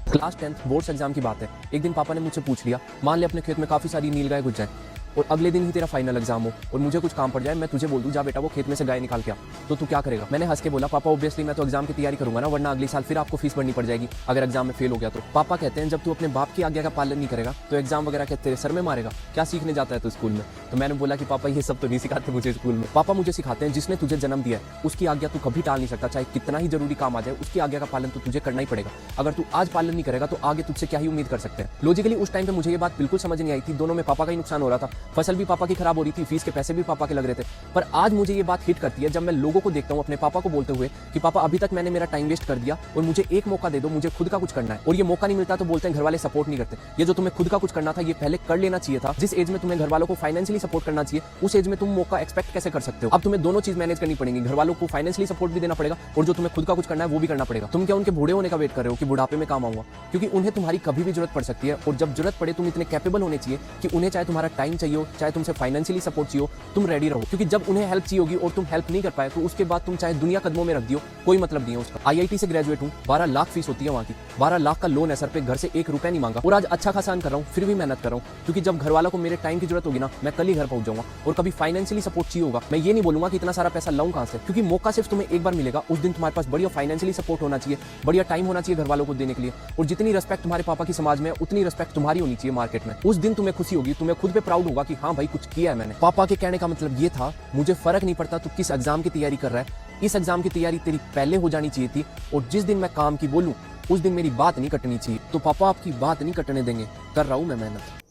Class 10th boards exam की बात है। एक दिन पापा ने मुझसे पूछ लिया, मान ले अपने खेत में काफ़ी सारी नीलगाय घुस जाए और अगले दिन ही तेरा फाइनल एग्जाम हो और मुझे कुछ काम पड़ जाए, मैं तुझे बोल दूं जा बेटा वो खेत में से गाय निकाल के आ, तो तू क्या करेगा? मैंने हंस के बोला, पापा ऑब्वियसली मैं तो एग्जाम की तैयारी करूंगा ना, वरना अगले साल फिर आपको फीस भरनी पड़ जाएगी अगर एग्जाम में फेल हो गया तो। पापा कहते हैं जब तू अपने बाप की आज्ञा का पालन नहीं करेगा तो एग्जाम वगैरह क्या तेरे सर में मारेगा? क्या सीखने जाता है तू स्कूल में? तो मैंने बोला कि पापा ये सब तो नहीं सिखाते मुझे स्कूल में। पापा मुझे सिखाते हैं जिसने तुझे जन्म दिया है उसकी आज्ञा तू कभी टाल नहीं सकता, चाहे कितना ही जरूरी काम आ जाए उसकी आज्ञा का पालन तो तुझे करना ही पड़ेगा। अगर तू आज पालन नहीं करेगा तो आगे तुझसे क्या ही उम्मीद कर सकते हैं। लॉजिकली उस टाइम पे मुझे ये बात बिल्कुल समझ नहीं आई थी, दोनों में पापा का ही नुकसान हो रहा था, फसल भी पापा की खराब हो रही थी, फीस के पैसे भी पापा के लग रहे थे। पर आज मुझे ये बात हिट करती है जब मैं लोगों को देखता हूँ अपने पापा को बोलते हुए कि पापा अभी तक मैंने मेरा टाइम वेस्ट कर दिया और मुझे एक मौका दे दो, मुझे खुद का कुछ करना है। और ये मौका नहीं मिलता तो बोलते हैं घर वाले सपोर्ट नहीं करते। ये जो तुम्हें खुद का कुछ करना था ये पहले कर लेना चाहिए था। जिस एज में तुम्हें घर वालों को फाइनेंशियली सपोर्ट करना चाहिए उस एज में तुम मौका एक्सपेक्ट कैसे कर सकते हो? अब तुम्हें दोनों चीज मैनेज करनी पड़ेगी, घर वालों को फाइनेंशियली सपोर्ट भी देना पड़ेगा और जो तुम्हें खुद का कुछ करना है वो भी करना पड़ेगा। तुम क्या उनके बूढ़े होने का वेट कर रहे हो कि बुढ़ापे में काम आऊंगा? क्योंकि उन्हें तुम्हारी कभी भी जरूरत पड़ सकती है और जब जरूरत पड़े तुम इतने कैपेबल होने चाहिए कि उन्हें चाहे तुम्हारा टाइम चाहिए हो, चाहे तुमसे फाइनेंशियली सपोर्ट चाहिए हो, तुम रेडी रहो। क्योंकि जब उन्हें हेल्प चाहिए होगी और तुम हेल्प नहीं कर पाए तो उसके बाद तुम चाहे दुनिया कदमों में रख दियो, कोई मतलब नहीं है उसका। आईआईटी से ग्रेजुएट हूँ, 12 लाख फीस होती है वहाँ की, 12 लाख का लोन है सर पे, घर से 1 रुपया नहीं मांगा और आज अच्छा खासा कर रहा हूँ, फिर भी मेहनत कर रहा हूँ। क्योंकि जब घर वालों को मेरे टाइम की जरूरत होगी ना, मैं कल ही घर पहुंच जाऊंगा और कभी फाइनेंशियली सपोर्ट चाहिए होगा, मैं ये नहीं बोलूंगा कि इतना सारा पैसा लाऊं कहां से, क्योंकि मौका सिर्फ तुम्हें एक बार मिलेगा। उस दिन तुम्हारे पास बढ़िया फाइनेंशियली सपोर्ट होना चाहिए, बढ़िया टाइम होना चाहिए घर वालों को देने के लिए, और जितनी रिस्पेक्ट तुम्हारे पापा की समाज में उतनी रिस्पेक्ट तुम्हारी होनी चाहिए मार्केट में। उस दिन तुम्हें खुशी होगी, तुम्हें खुद पे प्राउड होगा कि हाँ भाई कुछ किया है मैंने। पापा के कहने का मतलब ये था, मुझे फर्क नहीं पड़ता तू किस एग्जाम की तैयारी कर रहा है, इस एग्जाम की तैयारी तेरी पहले हो जानी चाहिए थी और जिस दिन मैं काम की बोलूं उस दिन मेरी बात नहीं कटनी चाहिए। तो पापा आपकी बात नहीं कटने देंगे, कर रहा हूं मैं मेहनत।